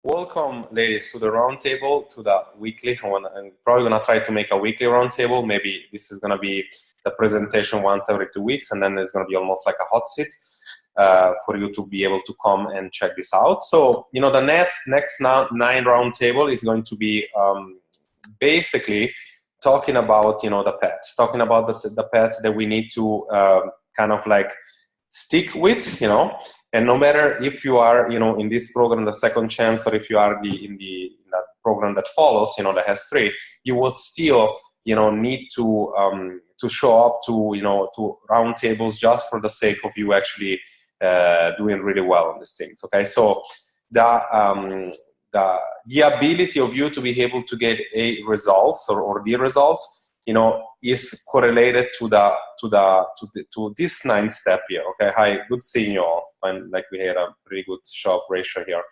Welcome, ladies, to the roundtable, to the weekly. I'm probably going to try to make a weekly roundtable. Maybe this is going to be the presentation once every 2 weeks, and then there's going to be almost like a hot seat for you to be able to come and check this out. So, you know, the next 9 roundtable is going to be basically talking about, you know, the pets, talking about the pets that we need to kind of like stick with, you know. And no matter if you are, you know, in this program, the second chance, or if you are in that program that follows, you know, that has 3, you will still, you know, need to show up to, you know, to roundtables just for the sake of you actually doing really well on these things. Okay, so the ability of you to be able to get A results or D results, you know, is correlated to this 9th step here. Okay, hi, good seeing you all. And like we had a pretty good show up ratio here.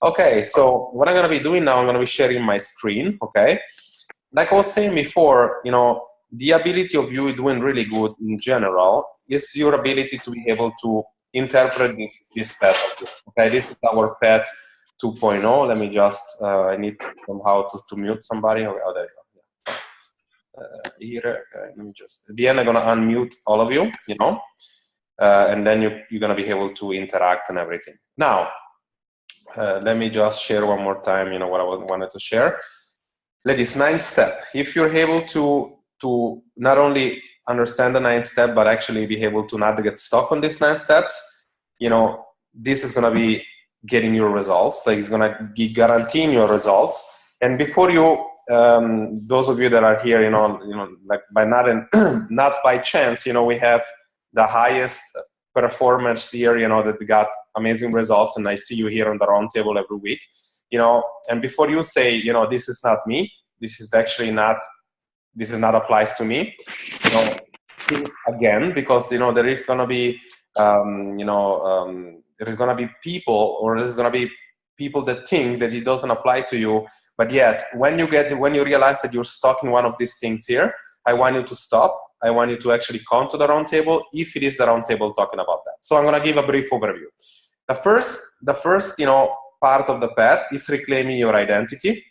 Okay, so what I'm going to be doing now, I'm going to be sharing my screen. Okay, like I was saying before, you know, the ability of you doing really good in general is your ability to be able to interpret this pet. Okay, this is our pet 2.0. Let me just I need somehow to mute somebody. Okay, oh, there you go. Here, okay, let me just, at the end I'm going to unmute all of you, you know, and then you're going to be able to interact and everything. Now, let me just share one more time, you know, what I wanted to share. Ladies, 9th step. If you're able to not only understand the 9th step, but actually be able to not get stuck on these 9 steps, you know, this is going to be getting your results. Like, it's going to be guaranteeing your results. And before you, those of you that are here, you know, like by not by chance, you know, we have the highest performers here, you know, that got amazing results, and I see you here on the roundtable every week, you know. And before you say, you know, this is not me, this is not applies to me, you know, think again, because, you know, there is going to be, there is going to be people, or there's going to be people that think that it doesn't apply to you. But yet, when you realize that you're stuck in one of these things here, I want you to stop. I want you to actually come to the roundtable if it is the roundtable talking about that. So I'm going to give a brief overview. The first, you know, part of the path is reclaiming your identity.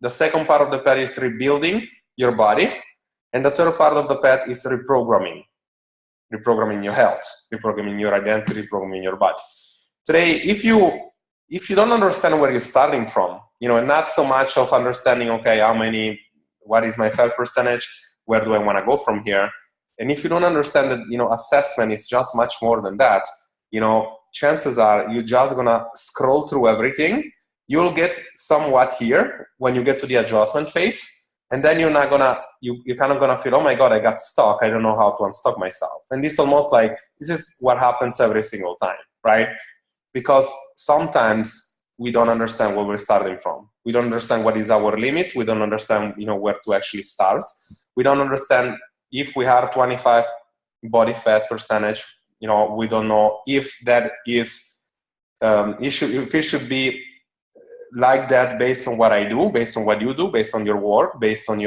The second part of the path is rebuilding your body, and the third part of the path is reprogramming your health, reprogramming your identity, reprogramming your body. Today, if you don't understand where you're starting from, you know, and not so much of understanding, okay, what is my fail percentage, where do I want to go from here? And if you don't understand that, you know, assessment is just much more than that, you know, chances are you're just going to scroll through everything. You'll get somewhat here when you get to the adjustment phase. And then you're kind of going to feel, oh my God, I got stuck. I don't know how to unstuck myself. And this is what happens every single time, right? Because sometimes we don't understand where we're starting from. We don't understand what is our limit. We don't understand, you know, where to actually start. We don't understand if we have 25 body fat percentage. You know, we don't know if that is, if it should be like that based on what I do, based on what you do, based on your work, based on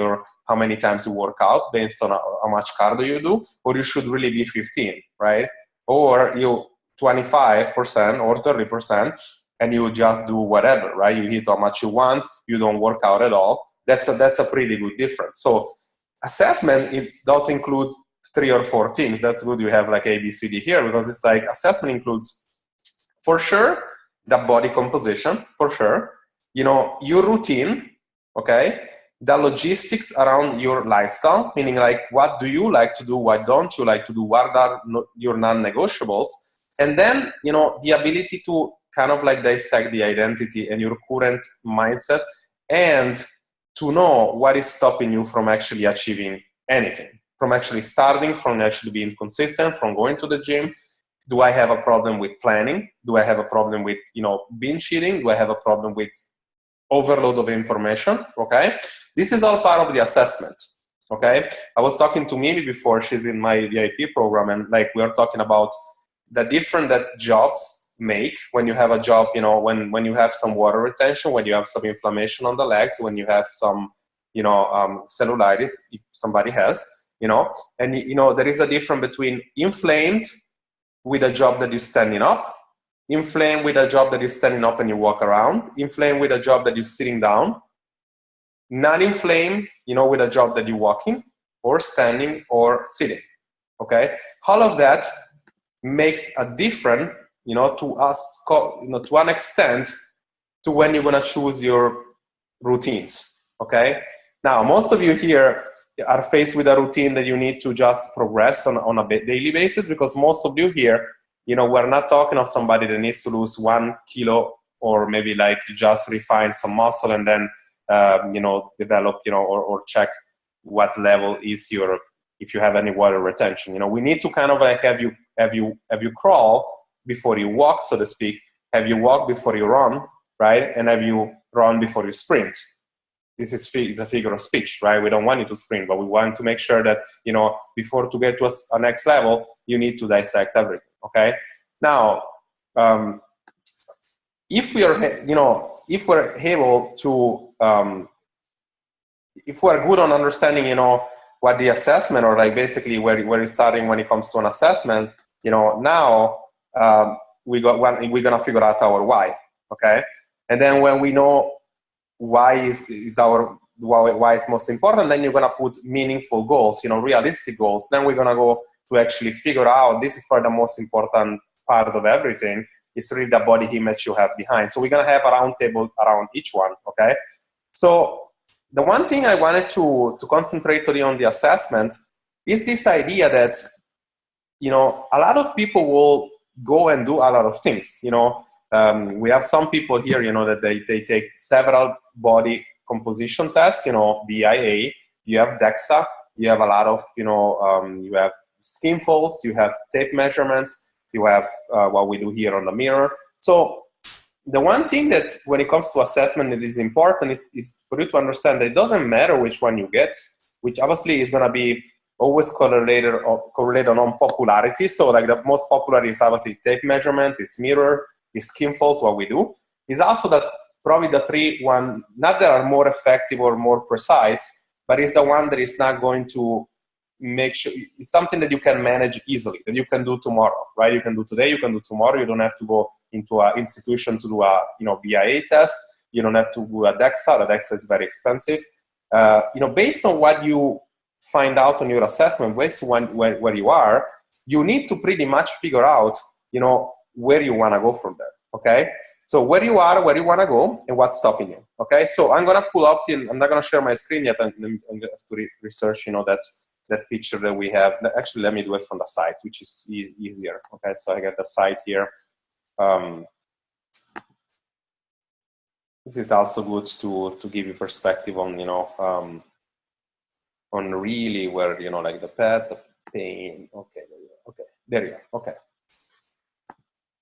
how many times you work out, based on how much cardio you do, or you should really be 15, right? Or you 25% or 30%, and you just do whatever, right? You hit how much you want, you don't work out at all. That's a pretty good difference. So assessment, it does include 3 or 4 things. That's good. You have like A, B, C, D here, because it's like assessment includes, for sure, the body composition, for sure, you know, your routine, okay, the logistics around your lifestyle, meaning like what do you like to do, what don't you like to do, what are your non-negotiables, and then, you know, the ability to kind of like dissect the identity and your current mindset, and to know what is stopping you from actually achieving anything, from actually starting, from actually being consistent, from going to the gym. Do I have a problem with planning? Do I have a problem with, you know, binge eating? Do I have a problem with overload of information? Okay, this is all part of the assessment. Okay, I was talking to Mimi before. She's in my VIP program, and like we are talking about the difference that jobs make. When you have a job, you know, when you have some water retention, when you have some inflammation on the legs, when you have some, you know, cellulitis, if somebody has, you know, and you know, there is a difference between inflamed with a job that is standing up, inflame with a job that you're standing up and you walk around, inflame with a job that you're sitting down, not inflame, with a job that you're walking or standing or sitting, okay? All of that makes a difference, to us, to an extent, to when you're gonna choose your routines, okay? Now, most of you here are faced with a routine that you need to just progress on a daily basis, because most of you here, we're not talking of somebody that needs to lose 1 kilo, or maybe like just refine some muscle and then, develop, or check what level is your, if you have any water retention. We need to kind of like have you crawl before you walk, so to speak, have you walk before you run, right? And have you run before you sprint. This is the figure of speech, right? We don't want you to sprint, but we want to make sure that, before to get to a next level, you need to dissect everything, okay? Now, if we're able to, if we're good on understanding, what the assessment, or like basically where you're starting when it comes to an assessment, now we're gonna figure out our why, okay? And then when we know why is most important, then you're gonna put meaningful goals, realistic goals. Then we're gonna go to actually figure out, this is probably the most important part of everything, is really the body image you have behind. So we're gonna have a round table around each one, okay? So the one thing I wanted to concentrate today on the assessment is this idea that, a lot of people will go and do a lot of things. We have some people here, that they take several body composition tests, BIA, you have DEXA, you have a lot of, you have skin folds, you have tape measurements, you have what we do here on the mirror. So the one thing that when it comes to assessment that is important is for you to understand that it doesn't matter which one you get, which obviously is going to be always correlated on popularity. So like the most popular is obviously tape measurements, is mirror, is skin folds, what we do. Is also that probably the one, not that are more effective or more precise, but it's the one that is not going to make sure, it's something that you can manage easily, that you can do tomorrow, right? You can do today, you can do tomorrow. You don't have to go into an institution to do a BIA test. You don't have to do a DEXA. The DEXA is very expensive. Based on what you find out on your assessment, based on where you are, you need to pretty much figure out, where you want to go from there, okay? So where you are, where you want to go, and what's stopping you, okay? So I'm going to pull up, I'm not going to share my screen yet. I'm going to research, that picture that we have. Actually, let me do it from the side, which is easier, okay? So I got the side here. This is also good to give you perspective on, on really where, like the pet, the pain. Okay, there you go. Okay.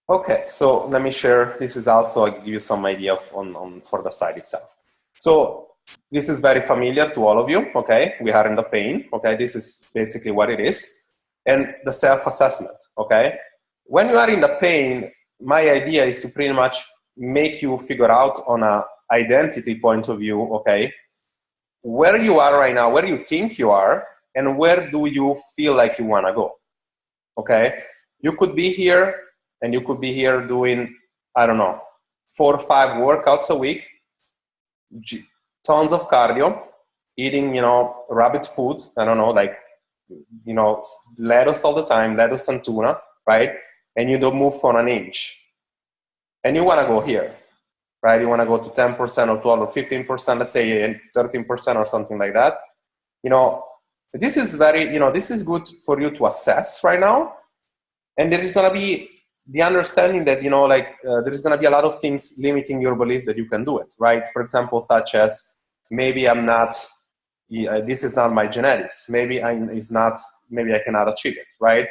Okay, so let me share. This is also, I'll give you some idea for the site itself. So this is very familiar to all of you, okay? We are in the pain, okay? This is basically what it is. And the self-assessment, okay? When you are in the pain, my idea is to pretty much make you figure out on a identity point of view, okay? Where you are right now, where you think you are, and where do you feel like you wanna go, okay? You could be here, and you could be here doing, I don't know, 4 or 5 workouts a week, tons of cardio, eating, rabbit food, I don't know, like, lettuce all the time, lettuce and tuna, right? And you don't move for an inch. And you want to go here, right? You want to go to 10% or 12 or 15%, let's say 13% or something like that. This is very, this is good for you to assess right now. And there is going to be the understanding that, there is going to be a lot of things limiting your belief that you can do it, right? For example, such as maybe I'm not, this is not my genetics. Maybe I cannot achieve it, right?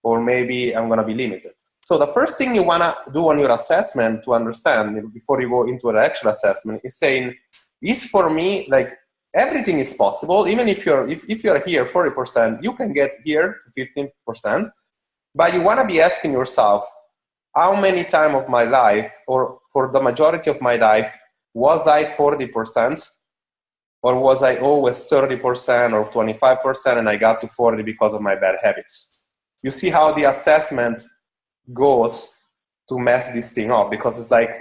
Or maybe I'm going to be limited. So the first thing you want to do on your assessment to understand before you go into an actual assessment is saying, is for me, like everything is possible. Even if you're here 40%, you can get here to 15%. But you want to be asking yourself, how many times of my life, or for the majority of my life, was I 40%? Or was I always 30% or 25% and I got to 40 because of my bad habits? You see how the assessment goes to mess this thing up, because it's like,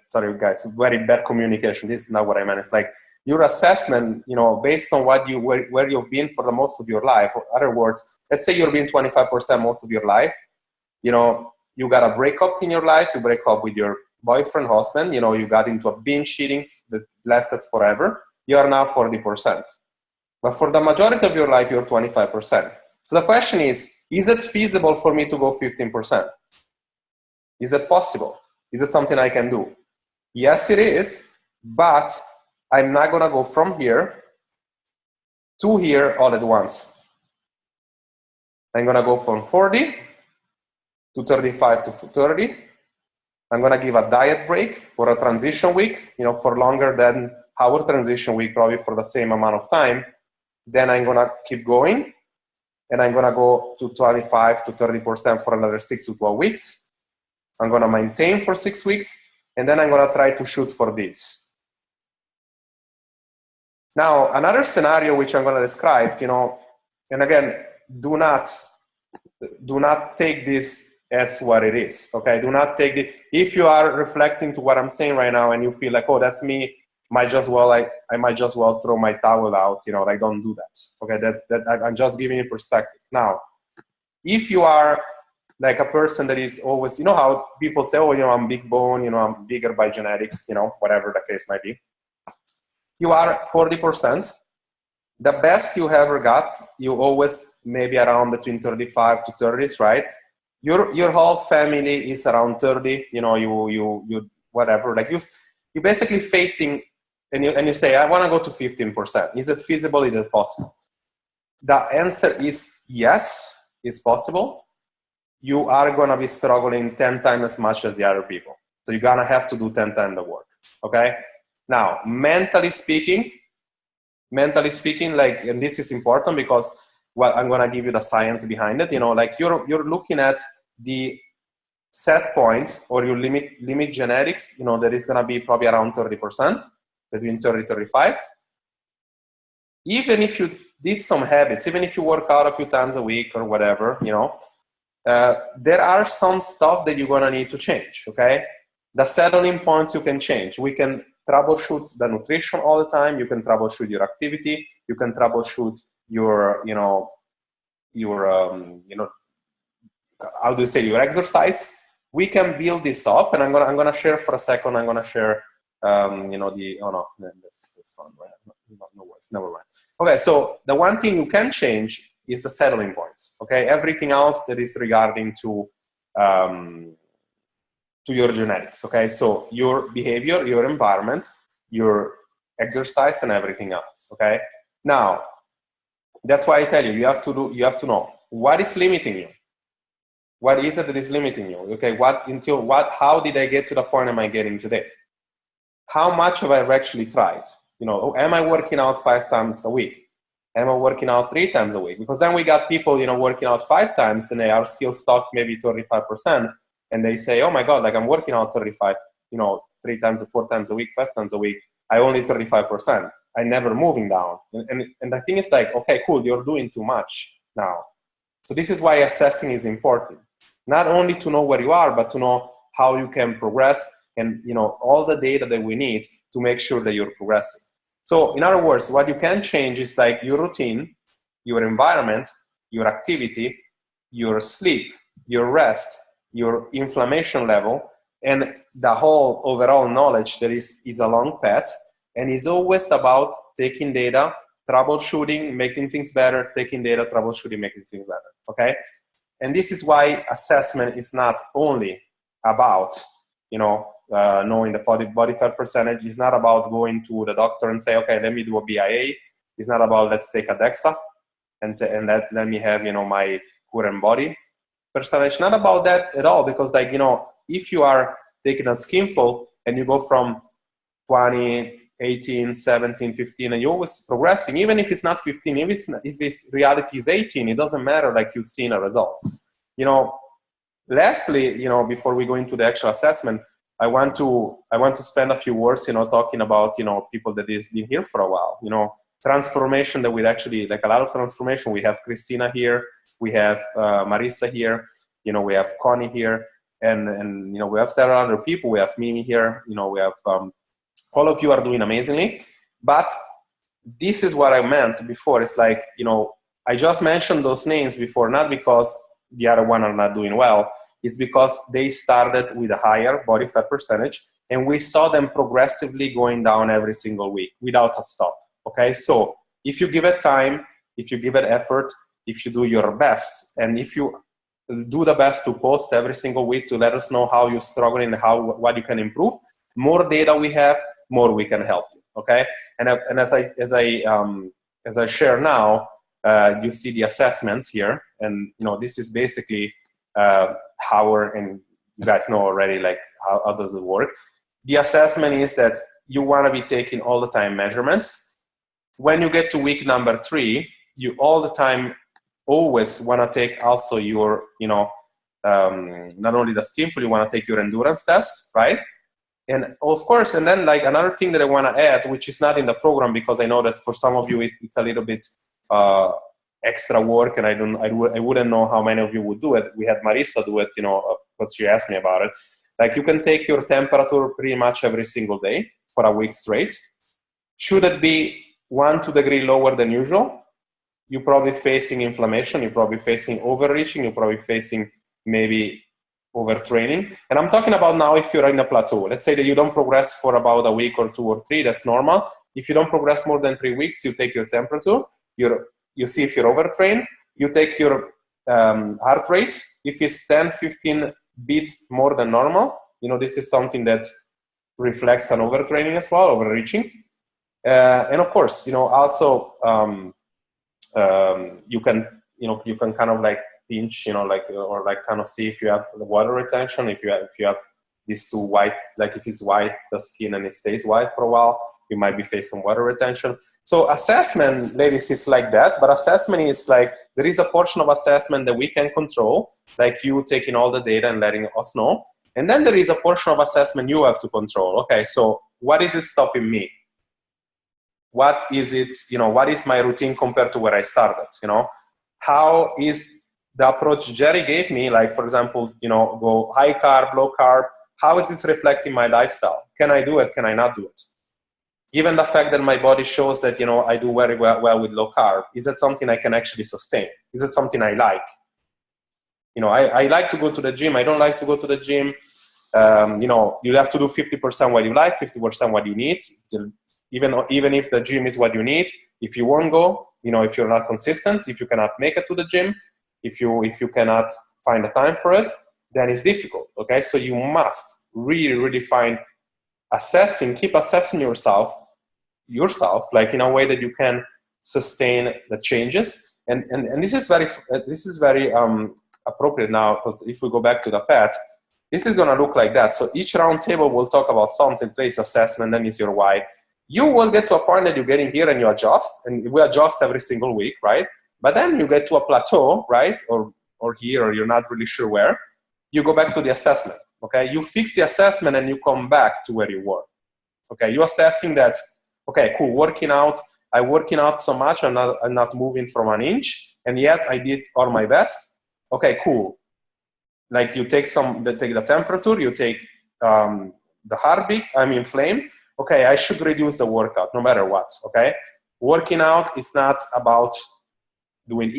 sorry guys, very bad communication. This is not what I meant. It's like your assessment, you know, based on what you, where you've been for the most of your life. In other words, let's say you've been 25% most of your life, you know, you got a breakup in your life, you break up with your boyfriend, husband, you know, you got into a binge eating that lasted forever, you are now 40%. But for the majority of your life, you're 25%. So the question is it feasible for me to go 15%? Is it possible? Is it something I can do? Yes, it is, but I'm not gonna go from here to here all at once. I'm gonna go from 40 to 35 to 30. I'm gonna give a diet break or a transition week, you know, for longer than our transition week, probably for the same amount of time. Then I'm gonna keep going, and I'm gonna go to 25 to 30% for another 6 to 12 weeks. I'm gonna maintain for 6 weeks, and then I'm gonna try to shoot for this. Now, another scenario which I'm gonna describe, you know, and again, do not take this as what it is, okay? Do not take it, if you are reflecting to what I'm saying right now and you feel like, oh, that's me, I might just well throw my towel out, you know, like, don't do that, okay? I'm just giving you perspective. Now, if you are like a person that is always, you know how people say, oh, you know, I'm big bone, you know, I'm bigger by genetics, you know, whatever the case might be. You are 40%. The best you ever got, you always maybe around between 35 to 30s, right? Your whole family is around 30, you know, you whatever, like you basically facing, and you say, I want to go to 15%. Is it feasible? Is it possible? The answer is yes, it's possible. You are going to be struggling 10 times as much as the other people. So you're going to have to do 10 times the work, okay? Now, mentally speaking, like, and this is important because, well, I'm going to give you the science behind it, you know, like you're looking at the set point or your limit genetics, you know, that is going to be probably around 30%, between 30 35. Even if you did some habits, even if you work out a few times a week or whatever, you know, there are some stuff that you're going to need to change, okay? The settling points you can change. We can troubleshoot the nutrition all the time. You can troubleshoot your activity. You can troubleshoot your, how do you say, your exercise. We can build this up, and I'm gonna share for a second. I'm gonna share, that's fun, right? No worries, never mind. Okay, so the one thing you can change is the settling points. Okay, everything else that is regarding to your genetics. Okay, so your behavior, your environment, your exercise, and everything else. Okay, now that's why I tell you, you have to know what is limiting you. What is it that is limiting you? Okay, how did I get to the point am I getting today? How much have I actually tried? You know, am I working out 5 times a week? Am I working out 3 times a week? Because then we got people, you know, working out 5 times and they are still stuck maybe 35%. And they say, oh my God, like I'm working out 35, you know, 3 times or 4 times a week, 5 times a week. I only 35%. I never moving down. And the thing is like, okay, cool, you're doing too much now. So this is why assessing is important. Not only to know where you are, but to know how you can progress and, you know, all the data that we need to make sure that you're progressing. So in other words, what you can change is like your routine, your environment, your activity, your sleep, your rest, your inflammation level, and the whole overall knowledge that is a long path and is always about taking data, troubleshooting, making things better, taking data, troubleshooting, making things better, okay? And this is why assessment is not only about, you know, knowing the body fat percentage. It's not about going to the doctor and say, okay, let me do a BIA. It's not about let's take a DEXA and let me have, you know, my current body percentage. Not about that at all, because like, you know, if you are taking a skinful and you go from 20, 18, 17, 15, and you're always progressing, even if it's not 15, if it's reality is 18, it doesn't matter, like you've seen a result. You know, lastly, you know, before we go into the actual assessment, I want to spend a few words, you know, talking about, you know, people that has been here for a while, you know, transformation that we actually, like a lot of transformation. We have Christina here, we have Marissa here, you know, we have Connie here, and you know, we have several other people. We have Mimi here. You know, we have all of you are doing amazingly. But this is what I meant before. It's like, you know, I just mentioned those names before, not because the other one are not doing well. It's because they started with a higher body fat percentage, and we saw them progressively going down every single week without a stop. Okay, so if you give it time, if you give it effort, if you do your best, and if you do the best to post every single week to let us know how you're struggling and what you can improve, more data we have, more we can help you. Okay, and as I share now, you see the assessment here, and you know, this is basically and you guys know already, like how does it work. The assessment is that you want to be taking all the time measurements. When you get to week number 3, you all the time always want to take also your, you know, not only the skinful, you want to take your endurance test, right? And of course, and then like another thing that I want to add, which is not in the program, because I know that for some of you it's a little bit extra work, and I wouldn't know how many of you would do it. We had Marissa do it, you know, because she asked me about it. Like, you can take your temperature pretty much every single day for a week straight. Should it be 1-2 degrees lower than usual, you're probably facing inflammation, you're probably facing overreaching, you're probably facing maybe overtraining. And I'm talking about now if you're in a plateau. Let's say that you don't progress for about a week or 2 or 3, that's normal. If you don't progress more than 3 weeks, you take your temperature, you see if you're overtrained, you take your heart rate. If it's 10-15 beats more than normal, you know, this is something that reflects on overtraining as well, overreaching. And of course, you know, also you can kind of like pinch, you know, like, or like kind of see if you have water retention, if you have these two white, like if it's white, the skin, and it stays white for a while, you might be facing water retention. So assessment, ladies, is like that, but assessment is like, there is a portion of assessment that we can control, like you taking all the data and letting us know. And then there is a portion of assessment you have to control. Okay, so what is it stopping me? What is it, you know, what is my routine compared to where I started, you know? How is the approach Jerry gave me, like, for example, you know, go high carb, low carb, how is this reflecting my lifestyle? Can I do it? Can I not do it? Given the fact that my body shows that, you know, I do very well with low carb, is it something I can actually sustain? Is it something I like? You know, I like to go to the gym. I don't like to go to the gym. You know, you have to do 50% what you like, 50% what you need. Even if the gym is what you need, if you won't go, you know, if you're not consistent, if you cannot make it to the gym, if you cannot find the time for it, then it's difficult. Okay, so you must really keep assessing yourself, like in a way that you can sustain the changes. And this is very appropriate now, because if we go back to the PET, this is going to look like that. So each round table will talk about something. Today's assessment, then is your why. You will get to a point that you're getting here and you adjust, and we adjust every single week, right? But then you get to a plateau, right? Or here, or you're not really sure where. You go back to the assessment, okay? You fix the assessment and you come back to where you were, okay? You're assessing that, okay, cool, I'm working out so much, I'm not moving from an inch, and yet I did all my best. Okay, cool. Like, you take the temperature, you take the heartbeat, I'm inflamed. Okay, I should reduce the workout no matter what, okay? Working out is not about doing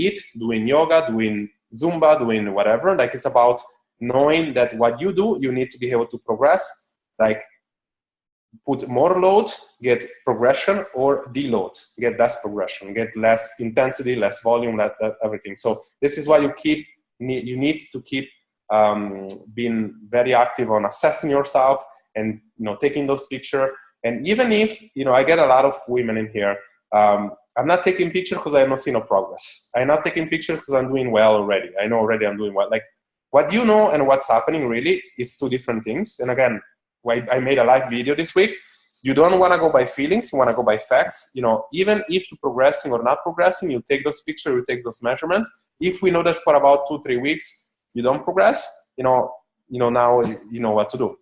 yoga, doing Zumba, doing whatever. Like, it's about knowing that what you do, you need to be able to progress, like put more load, get progression, or deload, get less progression, get less intensity, less volume, less everything. So this is why you need to keep being very active on assessing yourself and, you know, taking those pictures. And even if, you know, I get a lot of women in here, I'm not taking pictures because I don't see no progress. I'm not taking pictures because I'm doing well already. I know already I'm doing well. Like, what you know and what's happening really is two different things. And again, I made a live video this week. You don't want to go by feelings. You want to go by facts. You know, even if you're progressing or not progressing, you take those pictures, you take those measurements. If we know that for about 2-3 weeks you don't progress, now you know what to do.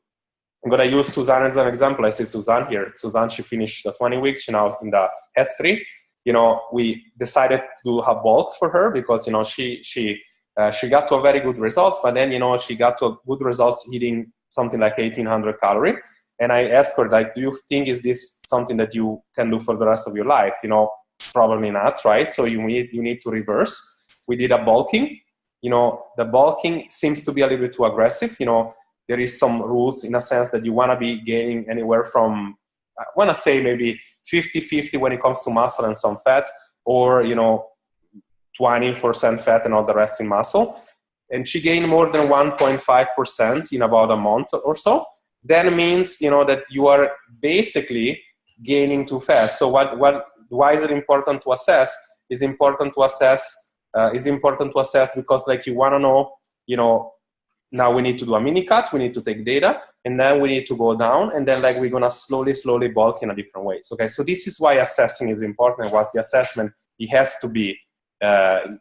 I'm going to use Suzanne as an example. I see Suzanne here. Suzanne, she finished the 20 weeks. She's now in the S3. You know, we decided to do a bulk for her because, you know, she She got to a very good results, but then, she got to a good results eating something like 1800 calorie. And I asked her, like, do you think is this something that you can do for the rest of your life? Probably not, right? So you need to reverse. We did a bulking. The bulking seems to be a little bit too aggressive. There is some rules in a sense that you want to be gaining anywhere from, I want to say maybe 50-50 when it comes to muscle and some fat, or, 20% fat and all the rest in muscle. And she gained more than 1.5% in about a month or so. That means, that you are basically gaining too fast. So why is it important to assess? Is important to assess because, like, you want to know, now we need to do a mini cut, we need to take data, and then we need to go down, and then, like, we're going to slowly bulk in a different ways. Okay, so this is why assessing is important. What's the assessment? It has to be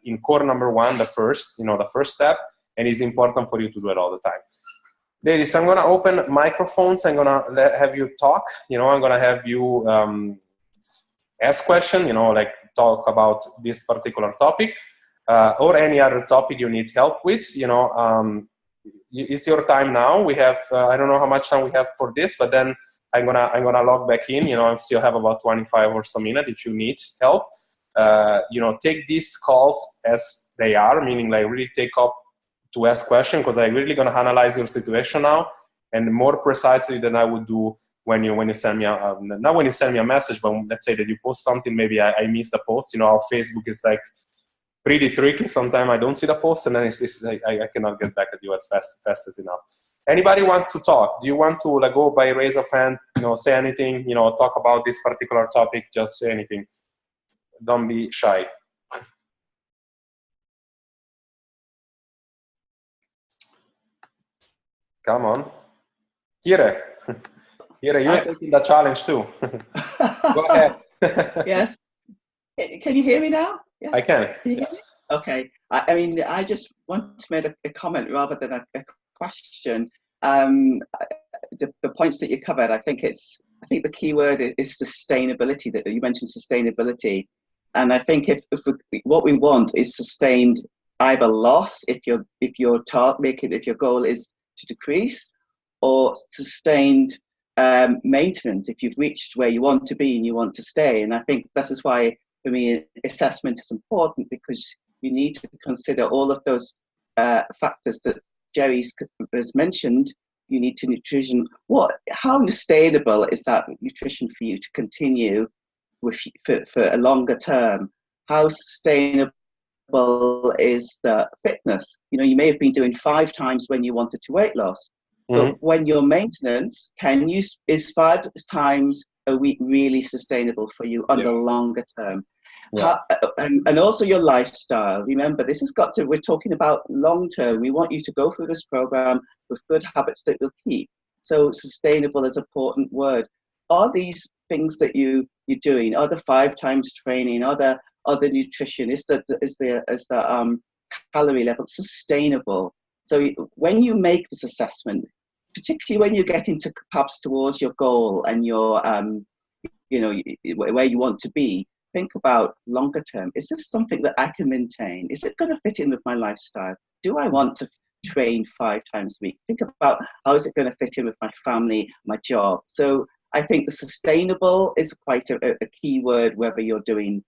in core number one, the first step, and it's important for you to do it all the time. Ladies, I'm going to open microphones. I'm going to have you talk. I'm going to have you ask question, like talk about this particular topic or any other topic you need help with. It's your time now. We have, I don't know how much time we have for this, but then I'm gonna log back in. I still have about 25 or so minutes if you need help. Take these calls as they are, meaning, like, really take up to ask questions, because I'm really gonna analyze your situation now, and more precisely than I would do when you send me not when you send me a message, but let's say that you post something, maybe I missed the post. Our Facebook is like pretty tricky. Sometimes I don't see the post, and then I cannot get back at you as fast as enough. Anybody wants to talk? Do you want to, like, go by raise of hand? Say anything. Talk about this particular topic. Just say anything. Don't be shy. Come on, Kire, you're taking the challenge too. Go ahead. Yes. Can you hear me now? Yes. I can. Yes. Okay. I mean, I just want to make a comment rather than a question. The points that you covered, I think the key word is sustainability. That you mentioned sustainability, and I think if what we want is sustained either loss if your goal is to decrease, or sustained maintenance if you've reached where you want to be and you want to stay. And I think this is why, for me, assessment is important, because you need to consider all of those factors that Jerry has mentioned. You need to nutrition. How sustainable is that nutrition for you to continue with for a longer term? How sustainable is the fitness? You may have been doing 5 times when you wanted to weight loss, but when your maintenance is 5 times a week really sustainable for you on the longer term? Yeah. And also your lifestyle. Remember, we're talking about long term. We want you to go through this program with good habits that will keep. So sustainable is an important word. Are these things that you're doing, are the 5 times training, are the nutrition, is the calorie level sustainable? So when you make this assessment, particularly when you're getting to perhaps towards your goal and your where you want to be, think about longer term. Is this something that I can maintain? Is it going to fit in with my lifestyle? Do I want to train 5 times a week? Think about how is it going to fit in with my family, my job. So I think the sustainable is quite a key word, whether you're doing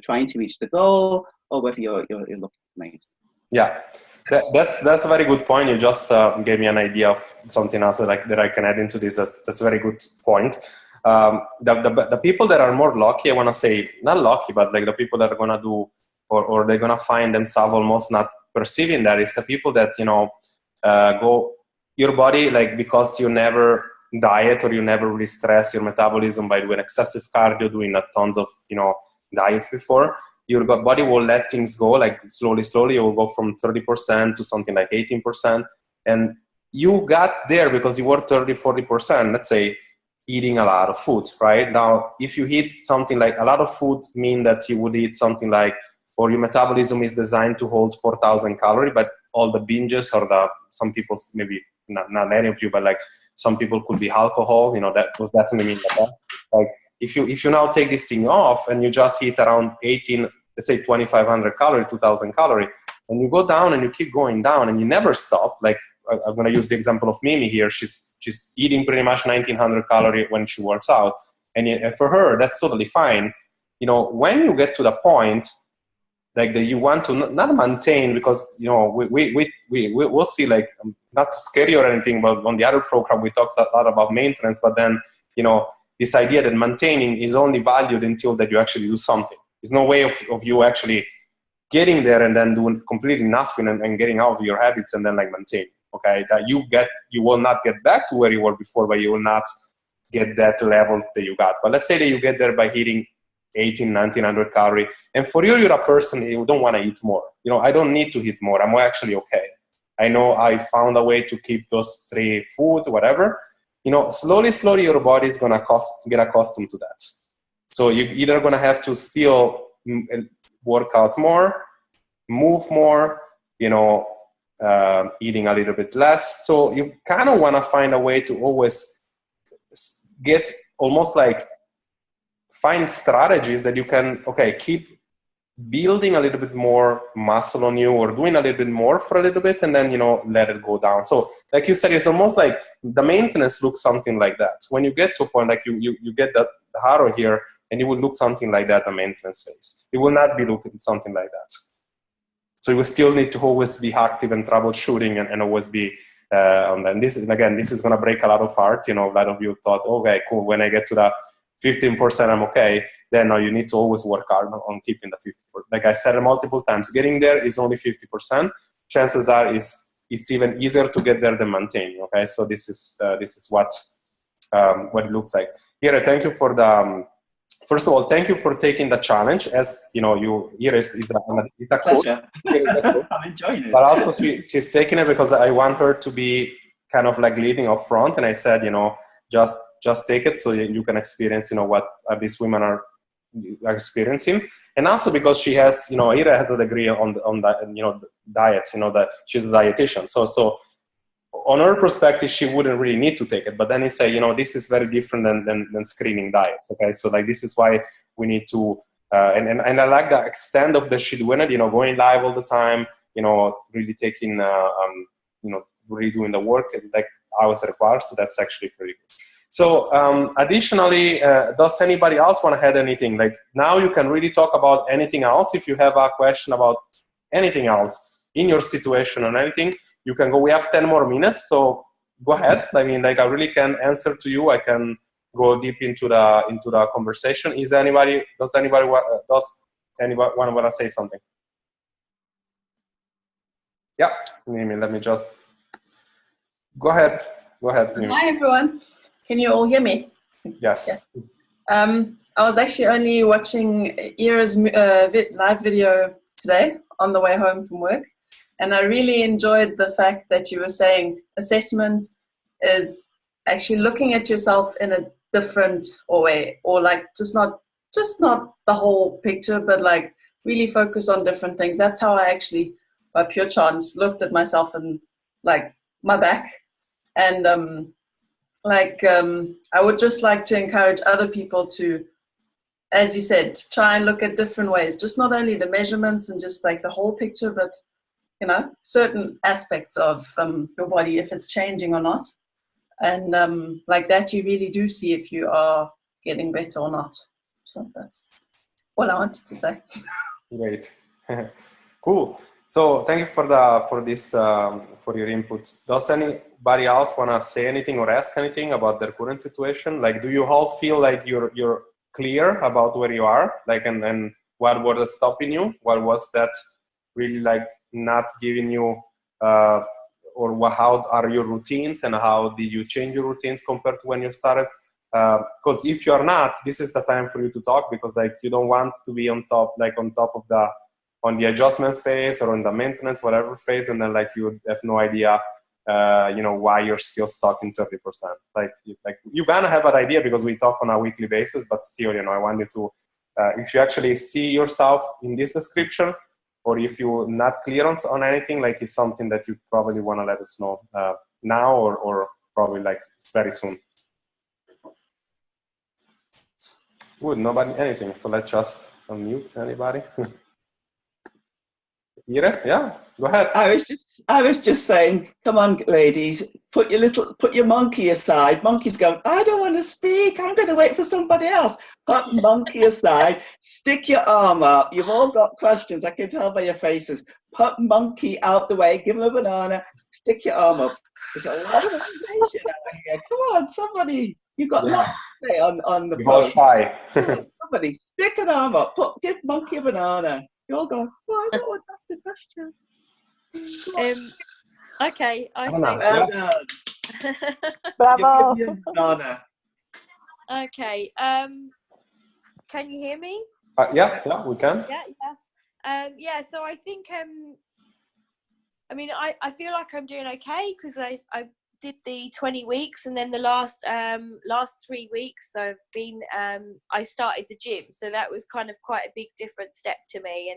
trying to reach the goal, or whether you're looking to maintain. Yeah, that's a very good point. You just gave me an idea of something else that I can add into this. That's a very good point. The people that are more lucky, I want to say, not lucky, but like the people that are going to do, or they're going to find themselves almost not perceiving that, is the people that, go, your body, like, because you never diet or you never really stress your metabolism by doing excessive cardio, doing tons of, diets before, your body will let things go, like slowly, it will go from 30% to something like 18%. And you got there because you were 30-40%, let's say, eating a lot of food, right? Now, if you eat something like a lot of food, mean that you would eat something like, or your metabolism is designed to hold 4,000 calories, but all the binges, or some people, maybe not any of you, but like some people could be alcohol, that was definitely mean the best. Like, if you now take this thing off and you just eat around 18, let's say 2,500 calories, 2,000 calories, and you go down and you keep going down and you never stop, like I'm going to use the example of Mimi here. She's eating pretty much 1900 calories when she works out. And for her, that's totally fine. You know, when you get to the point like that you want to not maintain, because, you know, we'll see, like, not to scare you or anything, but on the other program, we talk a lot about maintenance, but then, you know, this idea that maintaining is only valued until that you actually do something. There's no way of you actually getting there and then doing completely nothing and getting out of your habits and then like maintain. Okay, that you will not get back to where you were before, but you will not get that level that you got. But let's say that you get there by hitting 1900 calories, and for you, you're a person you don't want to eat more. You know, I don't need to eat more. I'm actually okay. I know I found a way to keep those 3 foods, whatever. You know, slowly, your body is gonna get accustomed to that. So you're either gonna have to still work out more, move more, you know, eating a little bit less. So you kind of want to find a way to always get almost like find strategies that you can, okay, keep building a little bit more muscle on you or doing a little bit more for a little bit and then, you know, let it go down. So like you said, it's almost like the maintenance looks something like that. When you get to a point, like you get that harrow here and it will look something like that, the maintenance phase. It will not be looking something like that. So you will still need to always be active and troubleshooting and always be on that. And this is, again, this is going to break a lot of heart. You know, a lot of you thought, okay, cool, when I get to the 15%, I'm okay. Then no, you need to always work hard on keeping the 50%. Like I said multiple times, getting there is only 50%. Chances are it's even easier to get there than maintaining. Okay, so this is what it looks like. Here, thank you for the. First of all, thank you for taking the challenge. As you know, Iris is a coach. I'm enjoying it. But also, she's taking it because I want her to be kind of like leading up front. And I said, you know, just take it so you can experience, you know, what these women are experiencing. And also because she has, you know, Ira has a degree on the, you know, diets. You know, that she's a dietitian. So on her perspective, she wouldn't really need to take it. But then he say, you know, this is very different than screening diets. Okay, so like this is why we need to, and I like the extent of the she doing it, you know, going live all the time, you know, really taking, you know, really doing the work like hours required. So that's actually pretty good. So additionally, does anybody else want to add anything? Like now you can really talk about anything else. If you have a question about anything else in your situation or anything, you can go. We have 10 more minutes, so go ahead. I mean, like I really can answer to you. I can go deep into the conversation. Does anybody want to say something? Yeah, Mimi, let me just go ahead. Go ahead, Mimi. Hi everyone. Can you all hear me? Yes. I was actually only watching Ira's live video today on the way home from work. And I really enjoyed the fact that you were saying assessment is actually looking at yourself in a different way, or like just not the whole picture, but like really focus on different things. That's how I actually, by pure chance, looked at myself and like my back. And I would just like to encourage other people to, as you said, try and look at different ways, just not only the measurements and just like the whole picture, but you know, certain aspects of your body, if it's changing or not. And like that, you really do see if you are getting better or not. So that's what I wanted to say. Great. Cool. So thank you for your input. Does anybody else want to say anything or ask anything about their current situation? Like, do you all feel like you're clear about where you are? Like, and what was stopping you? What was that really like not giving you, or how are your routines and how did you change your routines compared to when you started? Because if you're not, this is the time for you to talk, because like you don't want to be on top of the adjustment phase or on the maintenance, whatever phase, and then like you have no idea, you know, why you're still stuck in 30%. Like you're gonna have an idea because we talk on a weekly basis, but still, you know, I want you to, if you actually see yourself in this description, or if you're not clear on anything, like it's something that you probably want to let us know now or probably like very soon. Good, nobody, anything. So let's just unmute anybody. Ira, yeah, go ahead. I was just saying, come on, ladies, put your monkey aside. Monkey's going, I don't want to speak. I'm going to wait for somebody else. Put monkey aside. Stick your arm up. You've all got questions. I can tell by your faces. Put monkey out the way. Give him a banana. Stick your arm up. There's a lot of information out here. Come on, somebody. You've got lots to say on the post. Somebody stick an arm up. Give monkey a banana. You all go, I don't want to ask the question. Okay, I say Bravo. Okay. Can you hear me? Yeah, we can. Yeah. So I think I mean, I feel like I'm doing okay because I did the 20 weeks, and then the last 3 weeks I've been I started the gym, so that was kind of quite a big different step to me,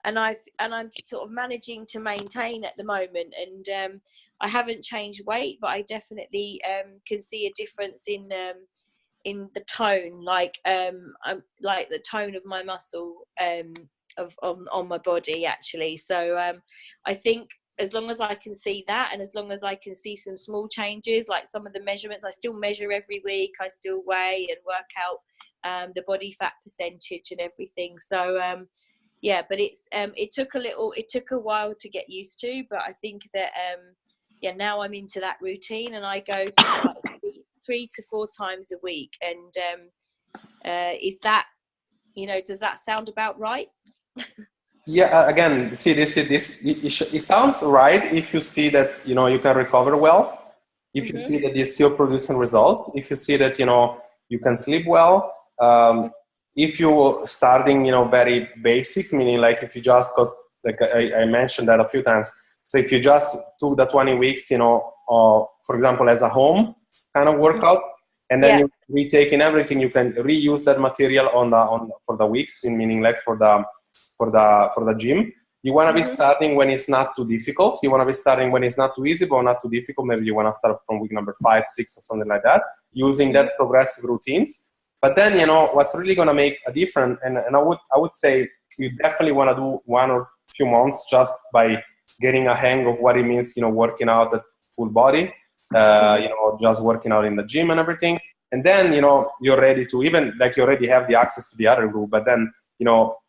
and I'm sort of managing to maintain at the moment, and I haven't changed weight, but I definitely can see a difference in the tone, like the tone of my muscle on my body actually. So I think as long as I can see that, and as long as I can see some small changes, like some of the measurements, I still measure every week, I still weigh and work out the body fat percentage and everything. So yeah, but it took a while to get used to, but I think that now I'm into that routine, and I go to like 3 to 4 times a week. And is that, does that sound about right? Yeah, again, see, it sounds right if you see that, you can recover well, if you see that you're still producing results, if you see that, you can sleep well, if you're starting, very basics, meaning like if you just, because like I mentioned that a few times, so if you just took the 20 weeks, for example, as a home kind of workout, and then you retaking everything, you can reuse that material for the weeks, meaning like for the gym. You want to be starting when it's not too difficult. You want to be starting when it's not too easy, but not too difficult. Maybe you want to start from week number 5, 6, or something like that, using that progressive routines. But then, what's really going to make a difference, and I would say you definitely want to do 1 or few months just by getting a hang of what it means, working out at full body, just working out in the gym and everything. And then, you're ready to, even like you already have the access to the other group, but then,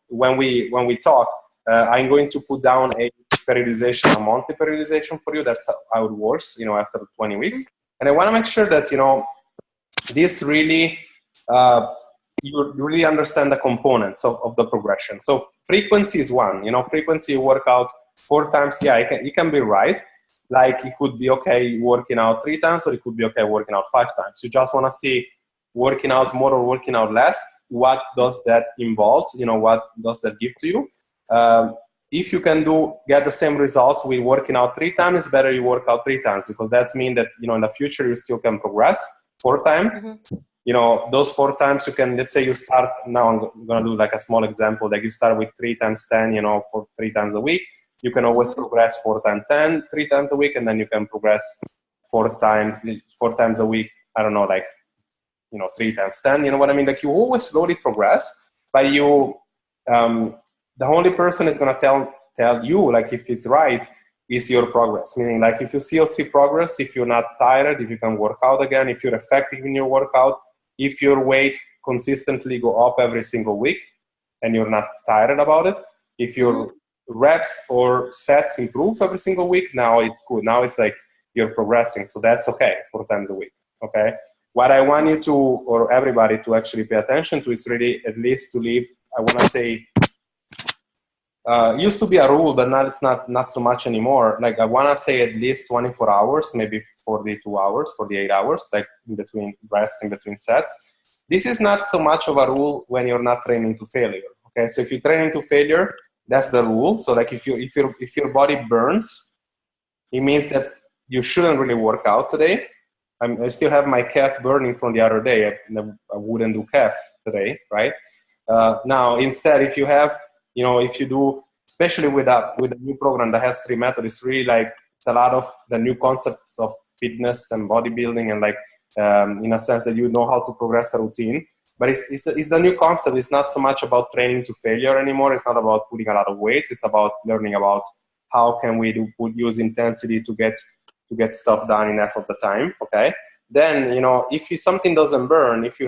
when we talk, I'm going to put down a periodization, a monthly periodization for you. That's how it works, after 20 weeks. And I want to make sure that, this really, you really understand the components of the progression. So frequency is one, frequency, you work out 4 times. Yeah, it can be right. Like it could be okay working out 3 times, or it could be okay working out 5 times. You just want to see working out more or working out less. What does that involve? What does that give to you? If you can get the same results with working out 3 times, it's better you work out 3 times, because that means that, in the future you still can progress 4 times. Those 4 times you can, let's say you start, now I'm going to do like a small example, like you start with 3 times 10, for 3 times a week. You can always progress 4 times 10, 3 times a week, and then you can progress 4 times a week. I don't know, like, 3 times 10, you know what I mean? Like you always slowly progress, but the only person is going to tell you, like, if it's right, is your progress. Meaning, like, if you still see progress, if you're not tired, if you can work out again, if you're effective in your workout, if your weight consistently go up every single week and you're not tired about it, if your reps or sets improve every single week, now it's good. Now it's like you're progressing. So that's okay, 4 times a week, okay? What I want you to, or everybody to actually pay attention to, is really at least to leave, I want to say, used to be a rule, but now it's not so much anymore. Like I want to say at least 24 hours, maybe 42 hours, 48 hours, like in between rest, in between sets. This is not so much of a rule when you're not training to failure. Okay, so if you're training to failure, that's the rule. So like if your body burns, it means that you shouldn't really work out today. I still have my calf burning from the other day. I wouldn't do calf today, right? Now, instead, if you have, if you do, especially with a new program that has 3 methods, it's really like, it's a lot of the new concepts of fitness and bodybuilding, and like, in a sense that you know how to progress a routine. But it's the new concept. It's not so much about training to failure anymore. It's not about putting a lot of weights. It's about learning about how can we use intensity to get stuff done in half of the time. Okay. Then, you know, if something doesn't burn, if you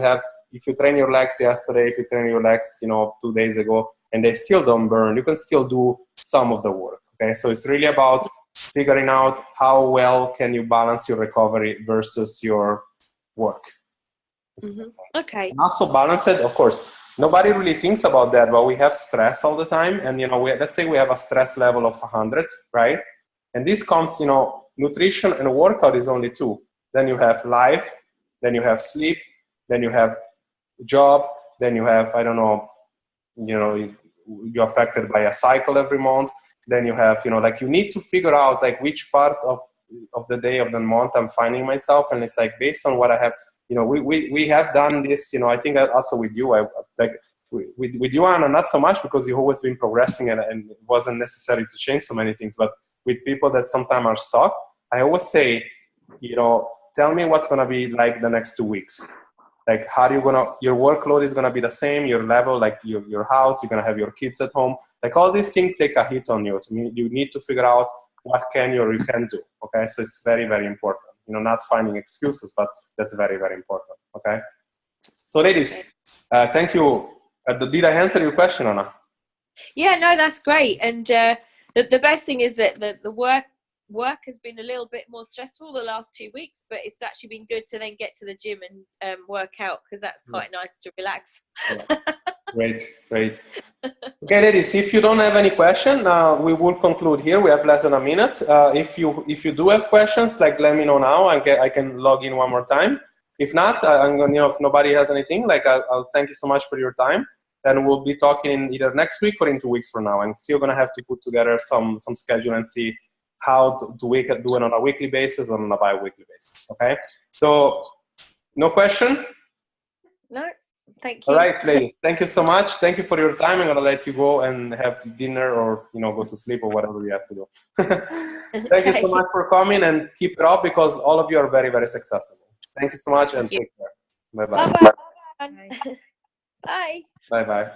train your legs yesterday, if you train your legs, you know, 2 days ago, and they still don't burn, you can still do some of the work. Okay. So it's really about figuring out how well can you balance your recovery versus your work. Okay. And also balance it, of course. Nobody really thinks about that, but we have stress all the time. And, you know, let's say we have a stress level of 100, right? And this comes, you know, nutrition and workout is only 2. Then you have life, then you have sleep, then you have job, then you have, I don't know, you know, you're affected by a cycle every month. Then you have, you know, like you need to figure out like which part of the day of the month I'm finding myself. And it's like based on what I have, you know, we have done this, you know, I think also with you, with you, Anna, not so much because you've always been progressing and it wasn't necessary to change so many things. But with people that sometimes are stuck, I always say, you know, tell me what's going to be like the next 2 weeks. Like, how are you your workload is going to be the same, your level, like your house, you're going to have your kids at home. Like all these things take a hit on you. So you need to figure out what can you or you can do. Okay. So it's very, very important, you know, not finding excuses, but that's very, very important. Okay. So ladies, thank you. Did I answer your question, Anna? Yeah, no, that's great. And the best thing is that the work has been a little bit more stressful the last 2 weeks, but it's actually been good to then get to the gym and work out because that's quite nice to relax. Yeah. Great. Okay, ladies, if you don't have any question, we will conclude here. We have less than a minute. If you do have questions, like let me know now. I can log in one more time. If not, I'm going, you know, if nobody has anything, like I'll thank you so much for your time. And we'll be talking in either next week or in 2 weeks from now. I'm still going to have to put together some schedule and see how to do it on a weekly basis or on a bi-weekly basis. Okay. So no question? No, thank you. All right, ladies. Thank you so much. Thank you for your time. I'm going to let you go and have dinner or, you know, go to sleep or whatever you have to do. Thank you so much for coming and keep it up because all of you are very, very successful. Thank you so much and take care. Bye-bye. Bye-bye. Bye. Bye-bye.